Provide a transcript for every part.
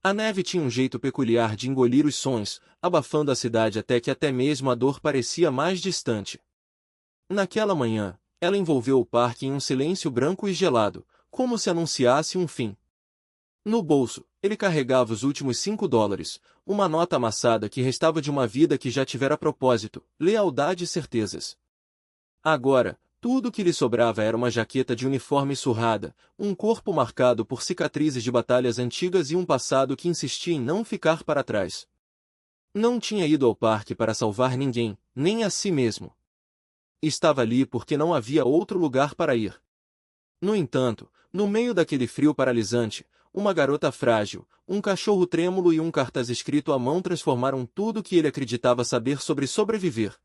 A neve tinha um jeito peculiar de engolir os sons, abafando a cidade até que até mesmo a dor parecia mais distante. Naquela manhã, ela envolveu o parque em um silêncio branco e gelado, como se anunciasse um fim. No bolso, ele carregava os últimos $5, uma nota amassada que restava de uma vida que já tivera propósito, lealdade e certezas. Agora, tudo o que lhe sobrava era uma jaqueta de uniforme surrada, um corpo marcado por cicatrizes de batalhas antigas e um passado que insistia em não ficar para trás. Não tinha ido ao parque para salvar ninguém, nem a si mesmo. Estava ali porque não havia outro lugar para ir. No entanto, no meio daquele frio paralisante, uma garota frágil, um cachorro trêmulo e um cartaz escrito à mão transformaram tudo o que ele acreditava saber sobre sobreviver.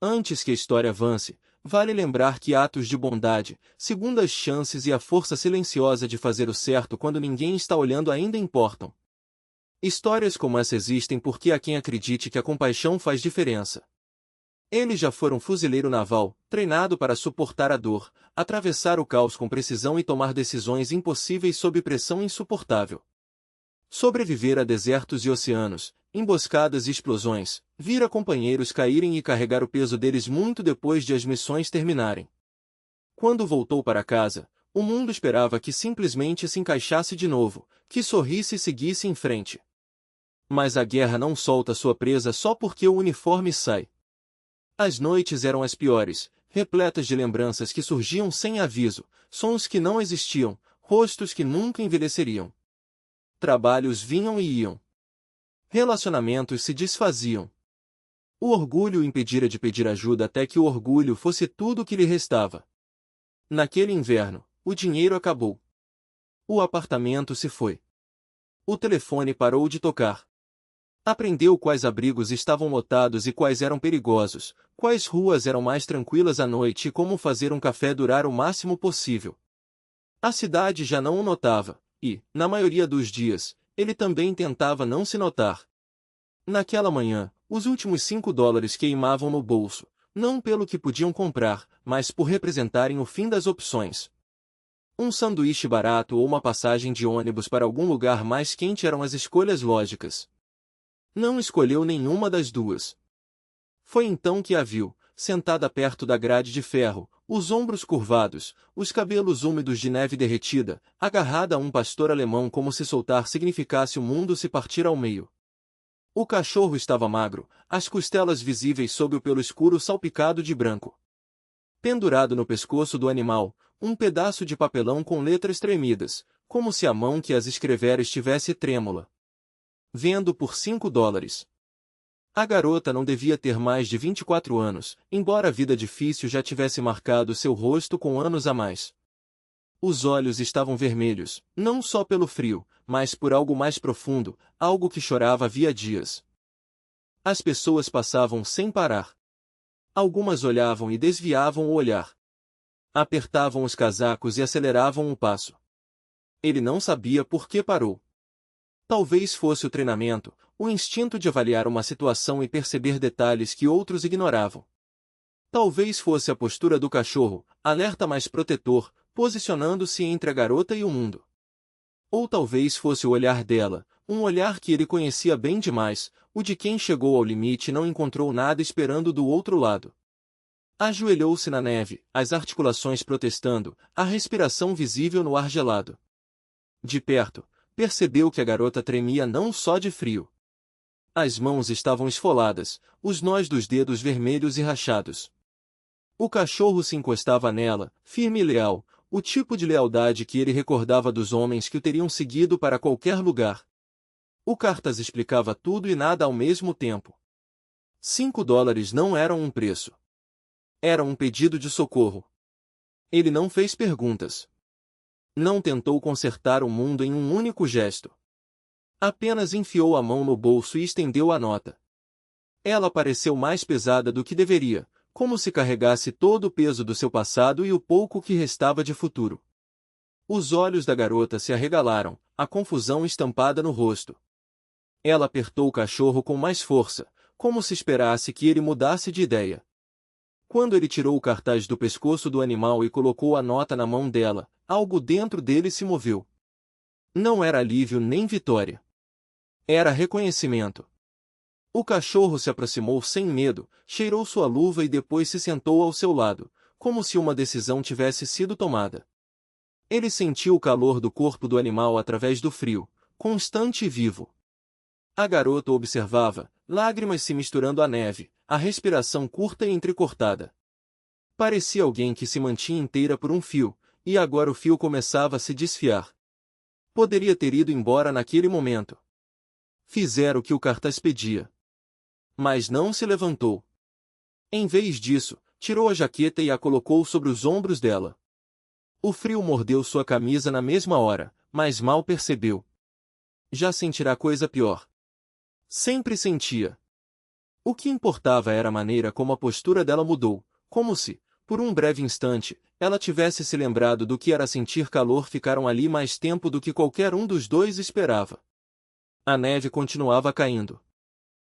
Antes que a história avance, vale lembrar que atos de bondade, segundas chances e a força silenciosa de fazer o certo quando ninguém está olhando ainda importam. Histórias como essa existem porque há quem acredite que a compaixão faz diferença. Ele já foi um fuzileiro naval, treinado para suportar a dor, atravessar o caos com precisão e tomar decisões impossíveis sob pressão insuportável. Sobreviver a desertos e oceanos, emboscadas e explosões, vir a companheiros caírem e carregar o peso deles muito depois de as missões terminarem. Quando voltou para casa, o mundo esperava que simplesmente se encaixasse de novo, que sorrisse e seguisse em frente. Mas a guerra não solta sua presa só porque o uniforme sai. As noites eram as piores, repletas de lembranças que surgiam sem aviso, sons que não existiam, rostos que nunca envelheceriam. Trabalhos vinham e iam. Relacionamentos se desfaziam. O orgulho o impedira de pedir ajuda até que o orgulho fosse tudo o que lhe restava. Naquele inverno, o dinheiro acabou. O apartamento se foi. O telefone parou de tocar. Aprendeu quais abrigos estavam lotados e quais eram perigosos, quais ruas eram mais tranquilas à noite e como fazer um café durar o máximo possível. A cidade já não o notava, e, na maioria dos dias, ele também tentava não se notar. Naquela manhã, os últimos $5 queimavam no bolso, não pelo que podiam comprar, mas por representarem o fim das opções. Um sanduíche barato ou uma passagem de ônibus para algum lugar mais quente eram as escolhas lógicas. Não escolheu nenhuma das duas. Foi então que a viu, sentada perto da grade de ferro, os ombros curvados, os cabelos úmidos de neve derretida, agarrada a um pastor alemão como se soltar significasse o mundo se partir ao meio. O cachorro estava magro, as costelas visíveis sob o pelo escuro salpicado de branco. Pendurado no pescoço do animal, um pedaço de papelão com letras tremidas, como se a mão que as escrevera estivesse trêmula. Vendo por $5. A garota não devia ter mais de 24 anos, embora a vida difícil já tivesse marcado seu rosto com anos a mais. Os olhos estavam vermelhos, não só pelo frio, mas por algo mais profundo, algo que chorava havia dias. As pessoas passavam sem parar. Algumas olhavam e desviavam o olhar. Apertavam os casacos e aceleravam o passo. Ele não sabia por que parou. Talvez fosse o treinamento, o instinto de avaliar uma situação e perceber detalhes que outros ignoravam. Talvez fosse a postura do cachorro, alerta mais protetor, posicionando-se entre a garota e o mundo. Ou talvez fosse o olhar dela, um olhar que ele conhecia bem demais, o de quem chegou ao limite e não encontrou nada esperando do outro lado. Ajoelhou-se na neve, as articulações protestando, a respiração visível no ar gelado. De perto, percebeu que a garota tremia não só de frio. As mãos estavam esfoladas, os nós dos dedos vermelhos e rachados. O cachorro se encostava nela, firme e leal, o tipo de lealdade que ele recordava dos homens que o teriam seguido para qualquer lugar. O cartaz explicava tudo e nada ao mesmo tempo. $5 não eram um preço. Era um pedido de socorro. Ele não fez perguntas. Não tentou consertar o mundo em um único gesto. Apenas enfiou a mão no bolso e estendeu a nota. Ela pareceu mais pesada do que deveria, como se carregasse todo o peso do seu passado e o pouco que restava de futuro. Os olhos da garota se arregalaram, a confusão estampada no rosto. Ela apertou o cachorro com mais força, como se esperasse que ele mudasse de ideia. Quando ele tirou o cartaz do pescoço do animal e colocou a nota na mão dela, algo dentro dele se moveu. Não era alívio nem vitória. Era reconhecimento. O cachorro se aproximou sem medo, cheirou sua luva e depois se sentou ao seu lado, como se uma decisão tivesse sido tomada. Ele sentiu o calor do corpo do animal através do frio, constante e vivo. A garota observava, lágrimas se misturando à neve, a respiração curta e entrecortada. Parecia alguém que se mantinha inteira por um fio, e agora o fio começava a se desfiar. Poderia ter ido embora naquele momento. Fizera o que o cartaz pedia. Mas não se levantou. Em vez disso, tirou a jaqueta e a colocou sobre os ombros dela. O frio mordeu sua camisa na mesma hora, mas mal percebeu. Já sentirá coisa pior. Sempre sentia. O que importava era a maneira como a postura dela mudou, como se, por um breve instante, ela tivesse se lembrado do que era sentir calor. Ficaram ali mais tempo do que qualquer um dos dois esperava. A neve continuava caindo.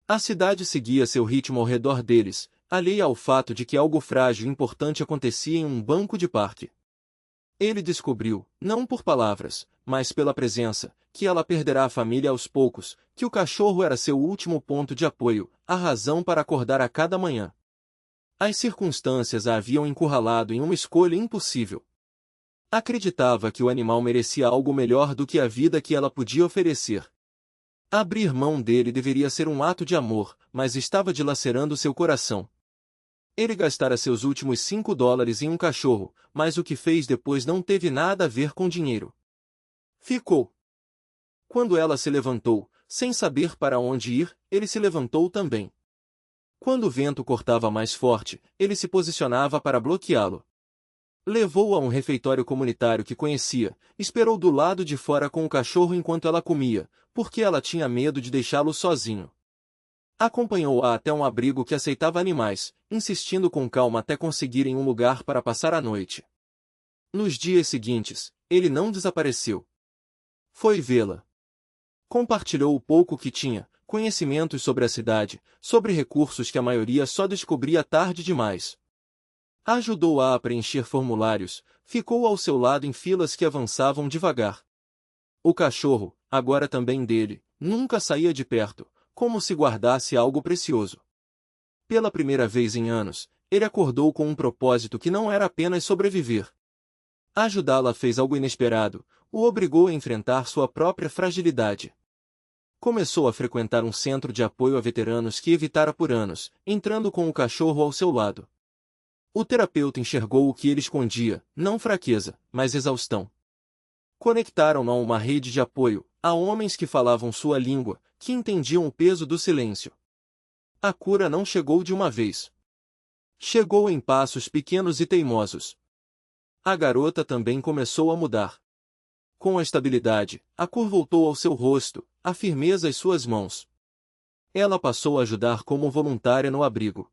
A cidade seguia seu ritmo ao redor deles, alheia ao fato de que algo frágil e importante acontecia em um banco de parque. Ele descobriu, não por palavras, mas pela presença, que ela perderá a família aos poucos, que o cachorro era seu último ponto de apoio, a razão para acordar a cada manhã. As circunstâncias a haviam encurralado em uma escolha impossível. Acreditava que o animal merecia algo melhor do que a vida que ela podia oferecer. Abrir mão dele deveria ser um ato de amor, mas estava dilacerando seu coração. Ele gastara seus últimos $5 em um cachorro, mas o que fez depois não teve nada a ver com dinheiro. Ficou. Quando ela se levantou, sem saber para onde ir, ele se levantou também. Quando o vento cortava mais forte, ele se posicionava para bloqueá-lo. Levou-a a um refeitório comunitário que conhecia, esperou do lado de fora com o cachorro enquanto ela comia, porque ela tinha medo de deixá-lo sozinho. Acompanhou-a até um abrigo que aceitava animais, insistindo com calma até conseguirem um lugar para passar a noite. Nos dias seguintes, ele não desapareceu. Foi vê-la. Compartilhou o pouco que tinha, conhecimentos sobre a cidade, sobre recursos que a maioria só descobria tarde demais. Ajudou-a a preencher formulários, ficou ao seu lado em filas que avançavam devagar. O cachorro, agora também dele, nunca saía de perto, como se guardasse algo precioso. Pela primeira vez em anos, ele acordou com um propósito que não era apenas sobreviver. Ajudá-la fez algo inesperado, o obrigou a enfrentar sua própria fragilidade. Começou a frequentar um centro de apoio a veteranos que evitara por anos, entrando com o cachorro ao seu lado. O terapeuta enxergou o que ele escondia, não fraqueza, mas exaustão. Conectaram-no a uma rede de apoio, a homens que falavam sua língua, que entendiam o peso do silêncio. A cura não chegou de uma vez. Chegou em passos pequenos e teimosos. A garota também começou a mudar. Com a estabilidade, a cor voltou ao seu rosto, a firmeza às suas mãos. Ela passou a ajudar como voluntária no abrigo.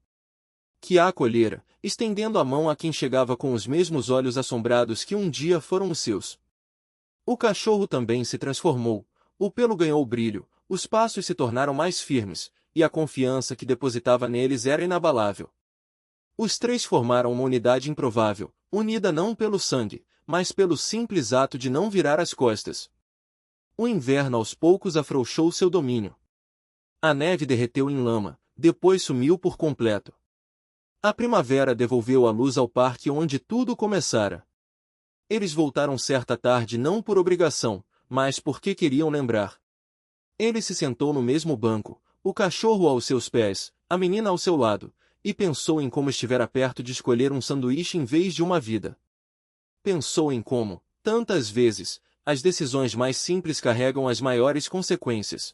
Que a acolhera, estendendo a mão a quem chegava com os mesmos olhos assombrados que um dia foram os seus. O cachorro também se transformou, o pelo ganhou brilho, os passos se tornaram mais firmes, e a confiança que depositava neles era inabalável. Os três formaram uma unidade improvável, unida não pelo sangue, mas pelo simples ato de não virar as costas. O inverno aos poucos afrouxou seu domínio. A neve derreteu em lama, depois sumiu por completo. A primavera devolveu a luz ao parque onde tudo começara. Eles voltaram certa tarde não por obrigação, mas porque queriam lembrar. Ele se sentou no mesmo banco, o cachorro aos seus pés, a menina ao seu lado, e pensou em como estivera perto de escolher um sanduíche em vez de uma vida. Pensou em como, tantas vezes, as decisões mais simples carregam as maiores consequências.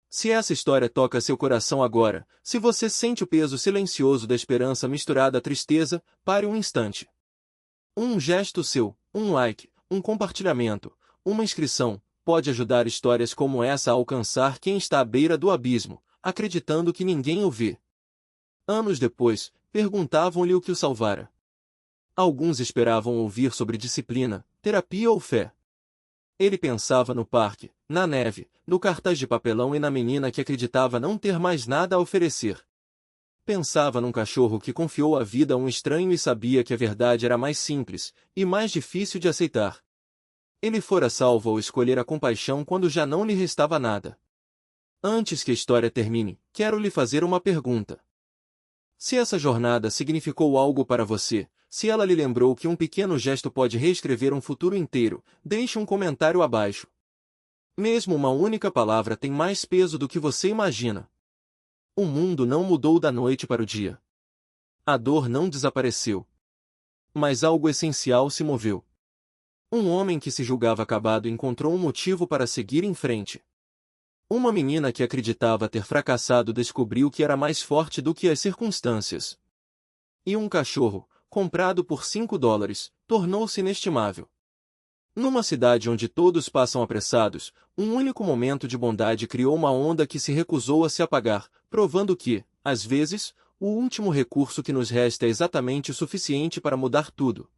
Se essa história toca seu coração agora, se você sente o peso silencioso da esperança misturada à tristeza, pare um instante. Um gesto seu, um like, um compartilhamento, uma inscrição, pode ajudar histórias como essa a alcançar quem está à beira do abismo, acreditando que ninguém o vê. Anos depois, perguntavam-lhe o que o salvara. Alguns esperavam ouvir sobre disciplina, terapia ou fé. Ele pensava no parque, na neve, no cartaz de papelão e na menina que acreditava não ter mais nada a oferecer. Pensava num cachorro que confiou a vida a um estranho e sabia que a verdade era mais simples, e mais difícil de aceitar. Ele fora salvo ao escolher a compaixão quando já não lhe restava nada. Antes que a história termine, quero lhe fazer uma pergunta. Se essa jornada significou algo para você, se ela lhe lembrou que um pequeno gesto pode reescrever um futuro inteiro, deixe um comentário abaixo. Mesmo uma única palavra tem mais peso do que você imagina. O mundo não mudou da noite para o dia. A dor não desapareceu. Mas algo essencial se moveu. Um homem que se julgava acabado encontrou um motivo para seguir em frente. Uma menina que acreditava ter fracassado descobriu que era mais forte do que as circunstâncias. E um cachorro, comprado por $5, tornou-se inestimável. Numa cidade onde todos passam apressados, um único momento de bondade criou uma onda que se recusou a se apagar, provando que, às vezes, o último recurso que nos resta é exatamente o suficiente para mudar tudo.